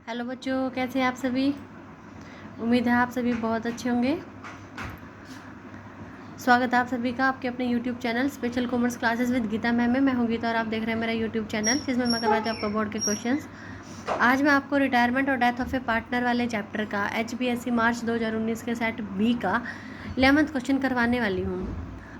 Hello बच्चों, कैसे हैं आप सभी। उम्मीद है आप सभी बहुत अच्छे होंगे। स्वागत है आप सभी का आपके अपने YouTube channel special commerce classes with Geeta ma'am में। मैं हूँ गीता और आप देख रहे हैं मेरा यूट्यूब चैनल जिसमें मैं करवाती हूँ आपको बोर्ड के क्वेश्चंस। आज मैं आपको रिटायरमेंट और डेथ ऑफ ए पार्टनर वाले चैप्टर का HBSC मार्च 2019 के सेट बी का 11th क्वेश्चन करवाने वाली हूँ।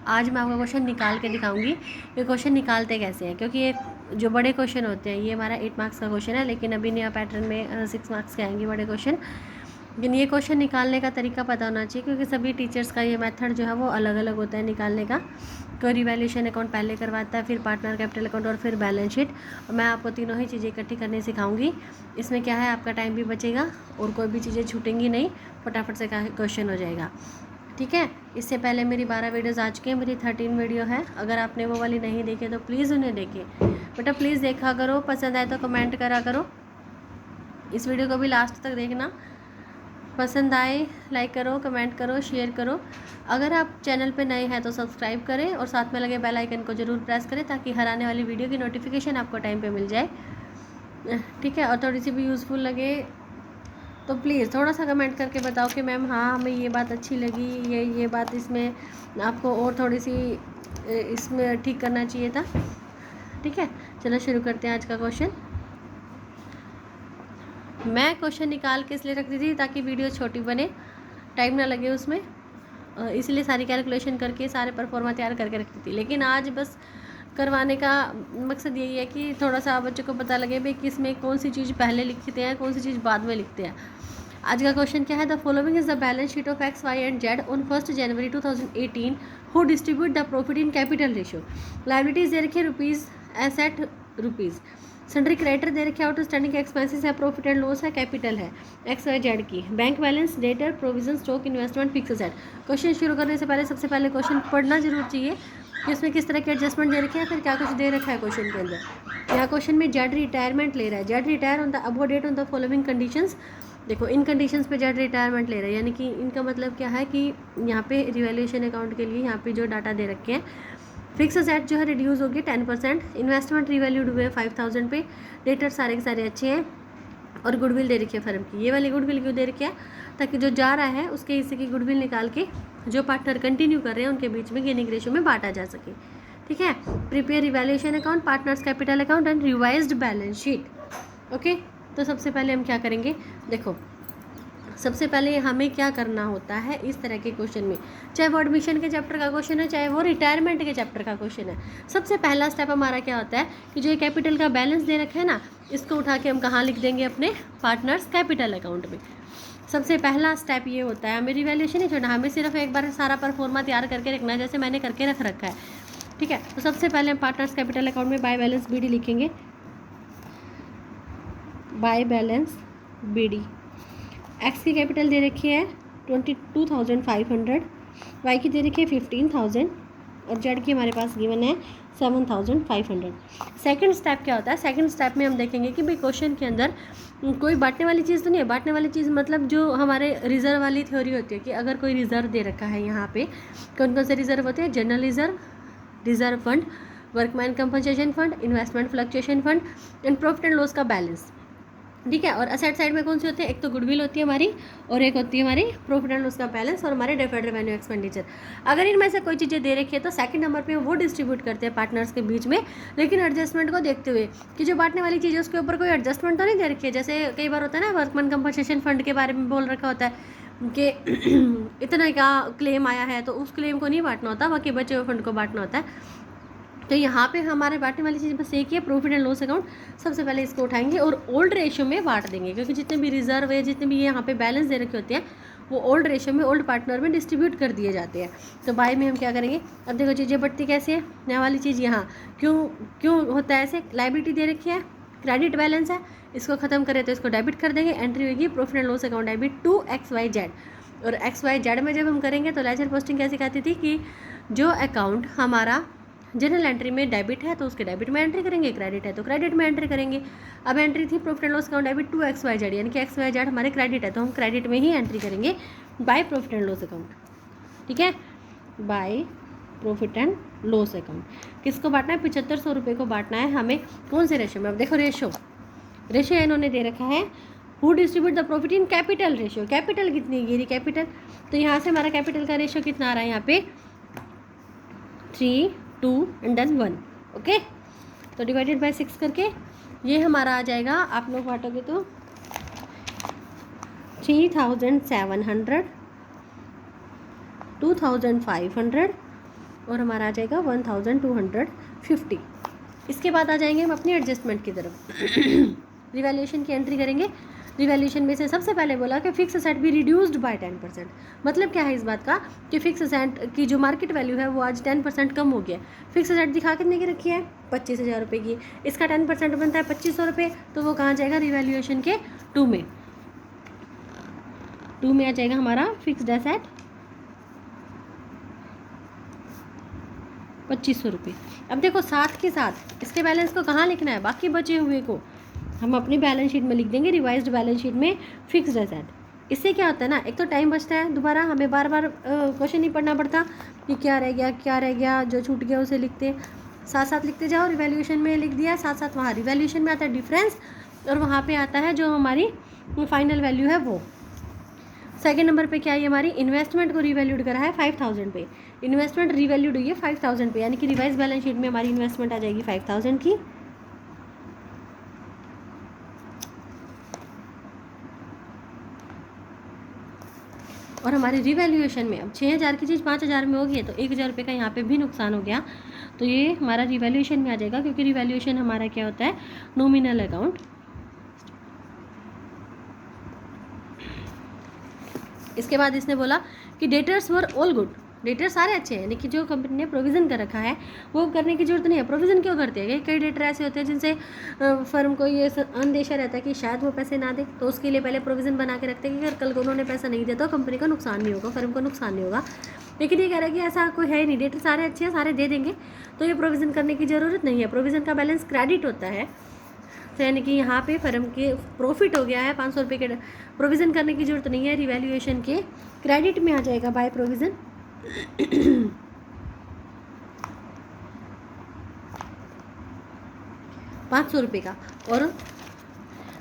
आज मैं आपको क्वेश्चन निकाल के दिखाऊंगी ये क्वेश्चन निकालते कैसे हैं, क्योंकि ये जो बड़े क्वेश्चन होते हैं, ये हमारा 8 मार्क्स का क्वेश्चन है, लेकिन अभी नया पैटर्न में 6 मार्क्स के आएंगे बड़े क्वेश्चन। लेकिन ये क्वेश्चन निकालने का तरीका पता होना चाहिए, क्योंकि सभी टीचर्स का ये मेथड जो है वो अलग अलग होता है निकालने का। कोई रिवैल्यूएशन अकाउंट पहले करवाता है, फिर पार्टनर कैपिटल अकाउंट और फिर बैलेंस शीट। और मैं आपको तीनों ही चीज़ें इकट्ठी करने सिखाऊंगी। इसमें क्या है, आपका टाइम भी बचेगा और कोई भी चीज़ें छूटेंगी नहीं, फटाफट से क्वेश्चन हो जाएगा। ठीक है। इससे पहले मेरी 12 वीडियोज़ आ चुकी हैं, मेरी 13 वीडियो है। अगर आपने वो वाली नहीं देखी तो प्लीज़ उन्हें देखिए बेटा, प्लीज़ देखा करो। पसंद आए तो कमेंट करा करो। इस वीडियो को भी लास्ट तक देखना। पसंद आए लाइक करो, कमेंट करो, शेयर करो। अगर आप चैनल पे नए हैं तो सब्सक्राइब करें और साथ में लगे बेल आइकन को ज़रूर प्रेस करें, ताकि हर आने वाली वीडियो की नोटिफिकेशन आपको टाइम पे मिल जाए। ठीक है। और थोड़ी सी भी यूज़फुल लगे तो प्लीज़ थोड़ा सा कमेंट करके बताओ कि मैम हाँ हमें ये बात अच्छी लगी, ये बात इसमें आपको और थोड़ी सी इसमें ठीक करना चाहिए था। ठीक है, चलो शुरू करते हैं आज का क्वेश्चन। मैं क्वेश्चन निकाल के इसलिए रखती थी ताकि वीडियो छोटी बने, टाइम ना लगे उसमें, इसलिए सारी कैलकुलेशन करके सारे परफॉर्मा तैयार करके रखती थी। लेकिन आज बस करवाने का मकसद यही है कि थोड़ा सा बच्चों को पता लगे भाई किस में कौन सी चीज़ पहले लिखते हैं, कौन सी चीज़ बाद में लिखते हैं। आज का क्वेश्चन क्या है, the following is the balance sheet of X, Y and Z on 1 January 2018 who distribute the profit in capital ratio. Liabilities दे रखी है rupees, asset rupees, sundry creditor दे रखे आउटस्टैंडिंग एक्सपेंसेस है, प्रॉफिट एंड लॉस है, capital है XYZ की, bank balance, debtor, provision, stock, investment, fix asset. Question शुरू करने से पहले सबसे पहले क्वेश्चन पढ़ना जरूर चाहिए कि उसमें किस तरह के एडजस्टमेंट दे रखे हैं, फिर क्या कुछ दे रखा है क्वेश्चन के अंदर। यहाँ क्वेश्चन में जेड रिटायरमेंट ले रहा है, Z retire on the above date on the following conditions. देखो इन कंडीशंस पे जेड रिटायरमेंट ले रहा है, यानी कि इनका मतलब क्या है कि यहाँ पे रिवैल्यूएशन अकाउंट के लिए यहाँ पे जो डाटा दे रखे हैं, फिक्स एसेट जो है रिड्यूस होगी 10%, इन्वेस्टमेंट रिवैल्यूड हुए 5000 पे, डेटर सारे के सारे अच्छे हैं, और गुडविल दे रखी है फर्म की। ये वाली गुडविल क्यों दे रखी है, ताकि जो जा रहा है उसके हिस्से की गुडविल निकाल के जो पार्टनर कंटिन्यू कर रहे हैं उनके बीच में गेनिंग रेशियो में बांटा जा सके। ठीक है। Prepare revaluation account, partners capital account and revised balance sheet. Okay, तो सबसे पहले हम क्या करेंगे, देखो सबसे पहले हमें क्या करना होता है इस तरह के क्वेश्चन में, चाहे वो एडमिशन के चैप्टर का क्वेश्चन है, चाहे वो रिटायरमेंट के चैप्टर का क्वेश्चन है। सबसे पहला स्टेप हमारा क्या होता है कि जो ये कैपिटल का बैलेंस दे रखा है ना, इसको उठा के हम कहाँ लिख देंगे, अपने पार्टनर्स कैपिटल अकाउंट में। सबसे पहला स्टेप ये होता है, हमें रिवैल्यूएशन नहीं छोड़ना, हमें सिर्फ एक बार सारा परफॉर्मा तैयार करके रखना है, जैसे मैंने करके रख रखा है। ठीक है। तो सबसे पहले हम पार्टनर्स कैपिटल अकाउंट में बाय बैलेंस BD लिखेंगे, बाय बैलेंस BD। एक्स की कैपिटल दे रखी है 22,500, वाई की दे रखी है 15,000 और जेड की हमारे पास गिवन है 7,500। सेकंड स्टेप क्या होता है, सेकंड स्टेप में हम देखेंगे कि भाई क्वेश्चन के अंदर कोई बांटने वाली चीज़ तो नहीं है। बांटने वाली चीज़ मतलब जो हमारे रिजर्व वाली थ्योरी होती है कि अगर कोई रिजर्व दे रखा है, यहाँ पे कौन कौन से रिजर्व होते हैं, general reserve, reserve fund, workman compensation fund, investment fluctuation fund and profit and loss का बैलेंस। ठीक है। और असेट साइड में कौन सी होती है, एक तो गुडविल होती है हमारी और एक होती है हमारी प्रॉफिट एंड लॉस का बैलेंस और हमारे डेफर्ड रेवेन्यू एक्सपेंडिचर। अगर इनमें से कोई चीज़ें दे रखी है तो सेकंड नंबर पे वो डिस्ट्रीब्यूट करते हैं पार्टनर्स के बीच में, लेकिन एडजस्टमेंट को देखते हुए कि जो बांटने वाली चीज़ है उसके ऊपर कोई एडजस्टमेंट तो नहीं दे रखी है। जैसे कई बार होता है ना, वर्कमैन कंपनसेशन फंड के बारे में बोल रखा होता है कि इतना का क्लेम आया है तो उस क्लेम को नहीं बांटना होता, बाकी बचे हुए फंड को बांटना होता है। तो यहाँ पे हमारे बांटने वाली चीज़ बस एक ही है, प्रॉफिट एंड लॉस अकाउंट। सबसे पहले इसको उठाएंगे और ओल्ड रेशियो में बांट देंगे, क्योंकि जितने भी रिजर्व है, जितने भी यहाँ पे बैलेंस दे रखे होते हैं वो ओल्ड रेशियो में, ओल्ड पार्टनर में डिस्ट्रीब्यूट कर दिए जाते हैं। तो बाय में हम क्या करेंगे, अब देखो चीज़ें बढ़ती कैसे है, नया वाली चीज़ यहाँ क्यों क्यों होता है ऐसे, लाइबिलिटी दे रखी है, क्रेडिट बैलेंस है, इसको खत्म करें तो इसको डेबिट कर देंगे, एंट्री होगी profit and loss account debit to XYZ। और XYZ में जब हम करेंगे तो लेजर पोस्टिंग कैसे कहती थी कि जो अकाउंट हमारा जनरल एंट्री में डेबिट है तो उसके डेबिट में एंट्री करेंगे, क्रेडिट है तो क्रेडिट में एंट्री करेंगे। अब एंट्री थी profit and loss account debit to XYZ, यानी कि XYZ हमारे क्रेडिट है तो हम क्रेडिट में ही एंट्री करेंगे by profit and loss account. ठीक है, by profit and loss account. किसको बांटना है, 7500 रुपये को बांटना है हमें। कौन से रेशो में, अब देखो रेशो इन्होंने दे रखा है who distribute the profit in capital ratio, capital कितनी है, ये कैपिटल, तो यहाँ से हमारा कैपिटल का रेशियो कितना आ रहा है यहाँ पे 3, 2 एंड देन 1। ओके, तो डिवाइडेड बाय 6 करके ये हमारा आ जाएगा, आप लोग बांटोगे तो 3700, 2500 और हमारा आ जाएगा 1250। इसके बाद आ जाएंगे हम अपनी एडजस्टमेंट की तरफ। रिवैल्यूएशन की एंट्री करेंगे। रिवैल्यूएशन में से सबसे पहले बोला कि फिक्स असेट भी रिड्यूस्ड बाय 10%। मतलब क्या है इस बात का कि फिक्स असेट की जो मार्केट वैल्यू है वो आज 10% कम हो गया। फिक्स असेट दिखा कितने की रखी है, 25,000 रुपये की, इसका 10% बनता है 2500 रुपये, तो वो कहाँ जाएगा, रिवैल्यूएशन के 2 में। 2 में आ जाएगा हमारा फिक्स्ड एसेट 2500 रुपये। अब देखो साथ के साथ इसके बैलेंस को कहाँ लिखना है, बाकी बचे हुए को हम अपनी बैलेंस शीट में लिख देंगे, रिवाइज्ड बैलेंस शीट में फिक्स्ड एसेट। इससे क्या होता है ना, एक तो टाइम बचता है, दोबारा हमें बार बार क्वेश्चन नहीं पढ़ना पड़ता कि क्या रह गया, जो छूट गया उसे लिखते, साथ साथ लिखते जाओ। रिवैल्यूएशन में लिख दिया, साथ साथ वहाँ रिवैल्यूएशन में आता है डिफरेंस और वहाँ पे आता है जो हमारी फाइनल वैल्यू है वो। सेकेंड नंबर पे क्या है, हमारी इन्वेस्टमेंट को रिवैल्यूड करा है 5000 पे, इन्वेस्टमेंट रिवैल्यूड हुई है 5000 पे, यानी कि रिवाइज बैलेंस शीट में हमारी इन्वेस्टमेंट आ जाएगी 5000 की। और हमारे रिवैल्यूएशन में अब 6000 की चीज़ 5000 में होगी तो 1000 रुपये का यहाँ पे भी नुकसान हो गया, तो ये हमारा रिवैल्यूएशन में आ जाएगा, क्योंकि रिवैल्यूएशन हमारा क्या होता है, नॉमिनल अकाउंट। इसके बाद इसने बोला कि debtors were all good, debtor सारे अच्छे हैं, लेकिन जो कंपनी ने प्रोविज़न कर रखा है वो करने की जरूरत नहीं है। प्रोविज़न क्यों करते हैं, कई डेटर ऐसे होते हैं जिनसे फर्म को ये अंदेशा रहता है कि शायद वो पैसे ना दे, तो उसके लिए पहले प्रोविज़न बना के रखते हैं कि अगर कल को उन्होंने पैसा नहीं दिया तो कंपनी को नुकसान नहीं होगा, फर्म को नुकसान नहीं होगा। लेकिन ये कह रहा है कि ऐसा कोई है नहीं, डेटर सारे अच्छे हैं, सारे दे देंगे, तो ये प्रोविज़न करने की ज़रूरत नहीं है। प्रोविज़न का बैलेंस क्रेडिट होता है, तो यानी कि यहाँ पे फर्म के प्रॉफिट हो गया है 500 रुपये के, प्रोविज़न करने की जरूरत नहीं है, रिवैल्यूएशन के क्रेडिट में आ जाएगा बाय प्रोविज़न। 500 रुपये का। और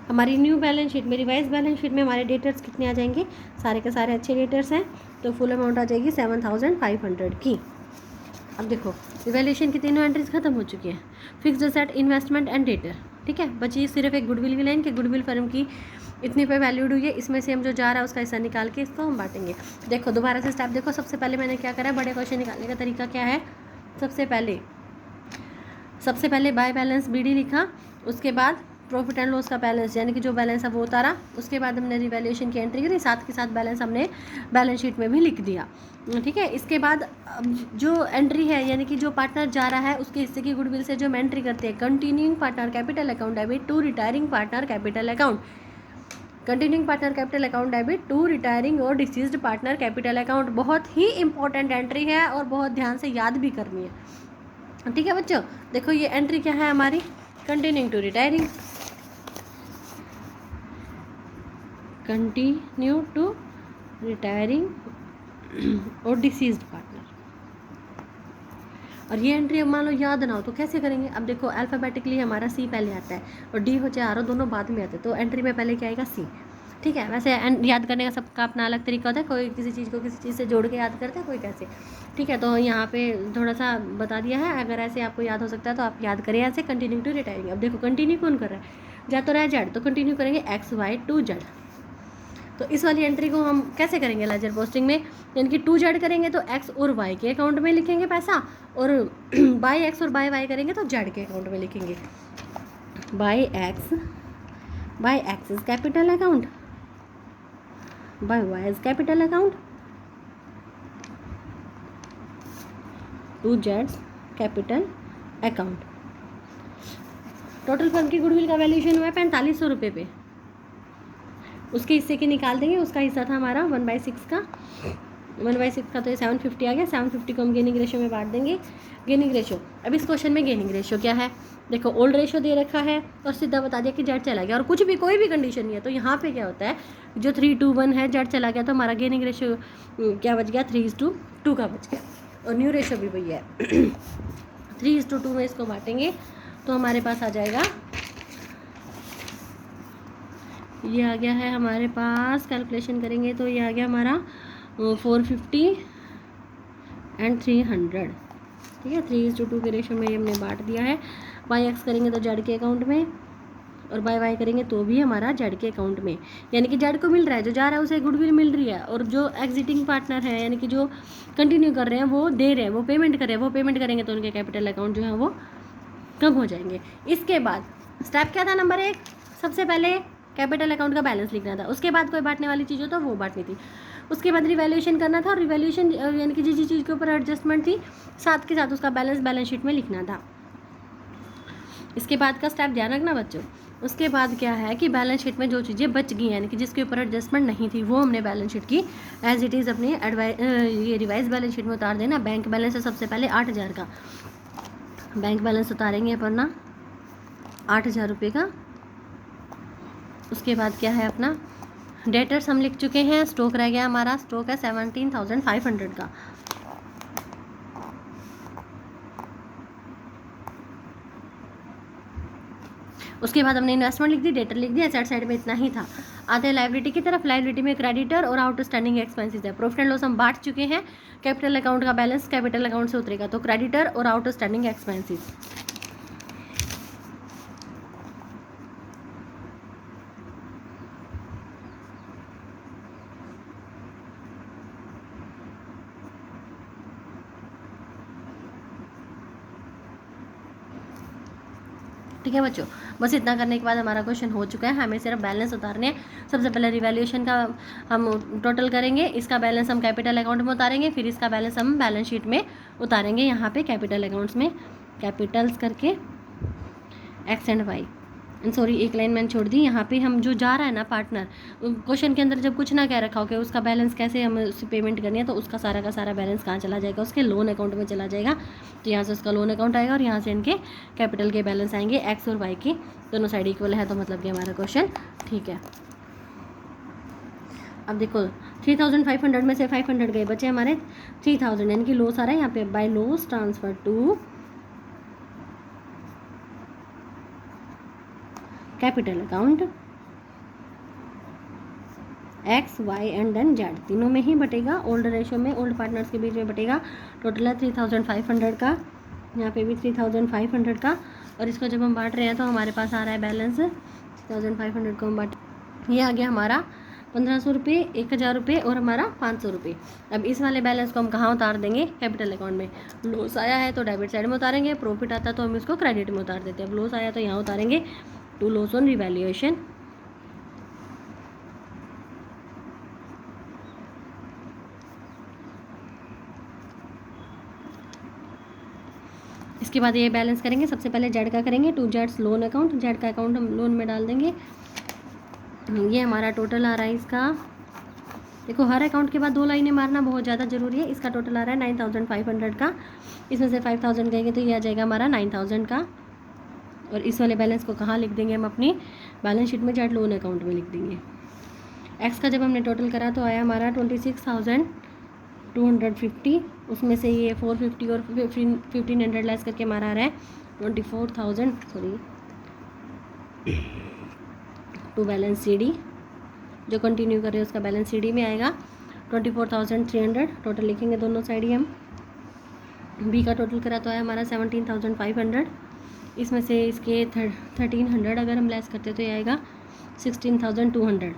हमारी न्यू बैलेंस शीट में, रिवाइज बैलेंस शीट में हमारे डेटर्स कितने आ जाएंगे, सारे के सारे अच्छे डेटर्स हैं, तो फुल अमाउंट आ जाएगी 7500 की। अब देखो रिवैल्यूएशन की तीनों एंट्रीज खत्म हो चुकी हैं, fixed asset, investment and debtor, ठीक है। बची सिर्फ एक गुडविल की लाइन कि गुडविल फर्म की इतनी पे वैल्यूड हुई है, इसमें से हम जो जा रहा है उसका हिस्सा निकाल के इसको हम बांटेंगे। देखो दोबारा से स्टेप देखो, सबसे पहले मैंने क्या करा है, बड़े क्वेश्चन निकालने का तरीका क्या है, सबसे पहले बाय बैलेंस BD लिखा, उसके बाद प्रॉफिट एंड लॉस का बैलेंस यानी कि जो बैलेंस है वो उतारा, उसके बाद हमने रिवैल्यूएशन की एंट्री करी, साथ के साथ बैलेंस हमने बैलेंस शीट में भी लिख दिया, ठीक है। इसके बाद जो एंट्री है यानी कि जो पार्टनर जा रहा है उसके हिस्से की गुडविल से जो हम एंट्री करते हैं, continuing partner capital account debit to retiring partner capital account, continuing partner capital account debit to retiring और डिसीज्ड पार्टनर कैपिटल अकाउंट। बहुत ही इंपॉर्टेंट एंट्री है और बहुत ध्यान से याद भी करनी है, ठीक है बच्चों। देखो ये एंट्री क्या है हमारी, continuing to retiring, continue to retiring और डिसीज्ड पार्टनर। और ये एंट्री अब मान लो याद ना हो तो कैसे करेंगे, अब देखो अल्फ़ाबेटिकली हमारा C पहले आता है और D हो चाहे R दोनों बाद में आते हैं, तो एंट्री में पहले क्या आएगा C, ठीक है। वैसे याद करने का सबका अपना अलग तरीका होता है, कोई किसी चीज़ को किसी चीज़ से जोड़ के याद करता है, कोई कैसे, ठीक है। तो यहाँ पे थोड़ा सा बता दिया है, अगर ऐसे आपको याद हो सकता है तो आप याद करें ऐसे, कंटिन्यू टू रिटायरिंग। अब देखो कंटिन्यू कौन कर रहा है, जा तो रहा है Z, तो कंटिन्यू करेंगे XY टू Z। तो इस वाली एंट्री को हम कैसे करेंगे लेजर पोस्टिंग में, यानी कि 2Z करेंगे तो X और Y के अकाउंट में लिखेंगे पैसा, और बाय X और बाय Y करेंगे तो Z के अकाउंट में लिखेंगे। By X is capital account, by Y is capital account, 2Z capital account. Total firm की गुडविल का वैल्यूएशन हुआ है 4500 रुपये पे, उसके हिस्से के निकाल देंगे, उसका हिस्सा था हमारा 1/6 का, 1/6 का तो ये 750 आ गया, 750 को हम गेनिंग रेशो में बांट देंगे। गेनिंग रेशो, अब इस क्वेश्चन में गेनिंग रेशो क्या है, देखो ओल्ड रेशो दे रखा है और सीधा बता दिया कि Z चला गया, और कुछ भी कोई भी कंडीशन नहीं है, तो यहाँ पे क्या होता है, जो 3:1 है Z चला गया तो हमारा गेनिंग रेशो क्या बच गया, 3:2 का बच गया, और न्यू रेशो भी वही है 3:2 में इसको बांटेंगे तो हमारे पास आ जाएगा ये आ गया है हमारे पास, कैलकुलेशन करेंगे तो ये आ गया हमारा 450 एंड 300, ठीक है। 3:2 के रेशो में ये हमने बांट दिया है। बाई एक्स करेंगे तो जेड के अकाउंट में, और बाय वाई करेंगे तो भी हमारा जेड के अकाउंट में, यानी कि जेड को मिल रहा है, जो जा रहा है उसे गुडविल मिल रही है, और जो एग्जिटिंग पार्टनर है यानी कि जो कंटिन्यू कर रहे हैं वो दे रहे हैं, वो पेमेंट कर रहे हैं, वो पेमेंट करेंगे तो उनके कैपिटल अकाउंट जो है वो कम हो जाएंगे। इसके बाद स्टेप क्या था, नंबर 1, सबसे पहले कैपिटल अकाउंट का बैलेंस लिखना था। उसके बाद कोई बांटने वाली चीज़ हो तो वो बांटनी थी। उसके बाद रिवैल्यूएशन करना था, और रिवैल्यूएशन यानी कि जिस चीज़ के ऊपर एडजस्टमेंट थी साथ के साथ उसका बैलेंस शीट में लिखना था। इसके बाद का स्टेप ध्यान रखना बच्चों। उसके बाद क्या है कि बैलेंस शीट में जो चीज़ें बच गई यानी कि जिसके ऊपर एडजस्टमेंट नहीं थी वो हमने बैलेंस शीट की एज इट इज़ अपनी ये रिवाइज बैलेंस शीट में उतार देना। बैंक बैलेंस है सबसे पहले 8,000 का, बैंक बैलेंस उतारेंगे अपन ना 8,000 रुपये का। उसके बाद क्या है अपना डेटर्स हम लिख चुके हैं, स्टॉक रह गया हमारा, स्टॉक है 17,500 का। उसके बाद हमने इन्वेस्टमेंट लिख दी, डेटर लिख दिया, एसेट साइड में इतना ही था। आते हैं लाइबिलिटी की तरफ। लाइबिलिटी में क्रेडिटर और आउटस्टैंडिंग एक्सपेंसेस है। प्रॉफिट एंड लॉस हम बांट चुके हैं, कैपिटल अकाउंट का बैलेंस कैपिटल अकाउंट से उतरेगा, तो क्रेडिटर और आउटस्टैंडिंग एक्सपेंसेस। ठीक है बच्चों, बस इतना करने के बाद हमारा क्वेश्चन हो चुका है। हमें सिर्फ बैलेंस उतारने हैं। सबसे पहले रिवैल्यूएशन का हम टोटल करेंगे, इसका बैलेंस हम कैपिटल अकाउंट में उतारेंगे, फिर इसका बैलेंस हम बैलेंस शीट में उतारेंगे। यहाँ पे कैपिटल अकाउंट्स में कैपिटल्स करके एक्स एंड वाई, सॉरी एक लाइन मैंने छोड़ दी। यहाँ पे हम जो जा रहा है ना पार्टनर, क्वेश्चन के अंदर जब कुछ ना कह रखा हो कि उसका बैलेंस कैसे हमें उससे पेमेंट करनी है, तो उसका सारा का सारा बैलेंस कहाँ चला जाएगा, उसके लोन अकाउंट में चला जाएगा। तो यहाँ से उसका लोन अकाउंट आएगा और यहाँ से इनके कैपिटल के बैलेंस आएंगे। एक्स और वाई की दोनों साइड इक्वल है, तो मतलब कि हमारा क्वेश्चन ठीक है। अब देखो 3,500 में से 500 गए, बचे हमारे 3,000, यानी कि लॉस आ रहा है यहाँ पे। By loss transfer to capital account X Y and then Z, तीनों में ही बटेगा, ओल्ड रेशो में, ओल्ड पार्टनर्स के बीच में बटेगा। टोटल है 3,500 का, यहाँ पे भी 3,500 का, और इसको जब हम बांट रहे हैं तो हमारे पास आ रहा है बैलेंस 3,500 को हम बांट, ये आ गया हमारा 1,500 रुपये, 1,000 रुपये और हमारा 500 रुपये। अब इस वाले बैलेंस को हम कहाँ उतार देंगे, कैपिटल अकाउंट में। लॉस आया है तो डेबिट साइड में उतारेंगे, प्रॉफिट आता तो हम इसको क्रेडिट में उतार देते हैं। अब लॉस आया तो यहाँ उतारेंगे टू लॉस ऑन रिवैल्यूएशन। इसके बाद ये बैलेंस करेंगे, सबसे पहले जेड का करेंगे, टू जेड्स लोन अकाउंट, जेड का अकाउंट हम लोन में डाल देंगे। ये हमारा टोटल आ रहा है इसका, देखो हर अकाउंट के बाद 2 लाइनें मारना बहुत ज़्यादा ज़रूरी है। इसका टोटल आ रहा है 9,500 का, इसमें से 5,000 कहेंगे तो ये आ जाएगा हमारा 9,000 का। और इस वाले बैलेंस को कहाँ लिख देंगे हम, अपनी बैलेंस शीट में जेड लोन अकाउंट में लिख देंगे। एक्स का जब हमने टोटल करा तो आया हमारा 26,250, उसमें से ये 450 और 1,500 लेस करके हमारा आ रहा है 24,000, sorry to balance C D, जो कंटिन्यू कर रहे हैं उसका बैलेंस सी डी में आएगा 24,300। टोटल लिखेंगे दोनों साइड ही हम। बी का टोटल करा तो आया हमारा 17,500, इसमें से इसके 1,300 अगर हम लेस करते तो ये आएगा 16,200,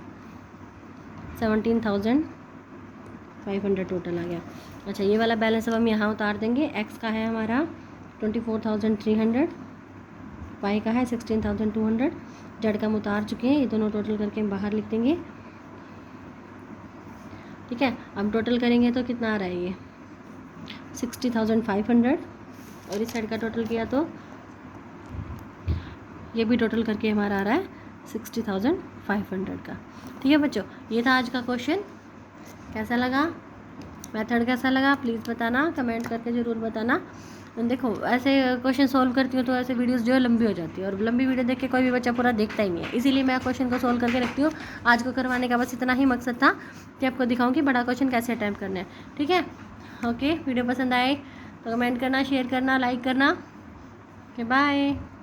17,500 टोटल आ गया। अच्छा ये वाला बैलेंस अब हम यहाँ उतार देंगे। एक्स का है हमारा 24,300, वाई का है 16,200, जेड का हम उतार चुके हैं। ये दोनों टोटल करके हम बाहर लिख देंगे, ठीक है। अब टोटल करेंगे तो कितना आ रहा है, ये 60,500, और इस साइड का टोटल किया तो ये भी टोटल करके हमारा आ रहा है 60,500 का। ठीक है बच्चों, ये था आज का क्वेश्चन। कैसा लगा, मेथड कैसा लगा, प्लीज़ बताना, कमेंट करके ज़रूर बताना। देखो ऐसे क्वेश्चन सॉल्व करती हूँ तो ऐसे वीडियोस जो है लंबी हो जाती है, और लंबी वीडियो देख के कोई भी बच्चा पूरा देखता ही नहीं है, इसीलिए मैं क्वेश्चन को सॉल्व करके रखती हूँ। आज को करवाने का बस इतना ही मकसद था कि आपको दिखाऊँ कि बड़ा क्वेश्चन कैसे अटैम्प्ट करना है। ठीक है, ओके, वीडियो पसंद आए तो कमेंट करना, शेयर करना, लाइक करना। Okay bye.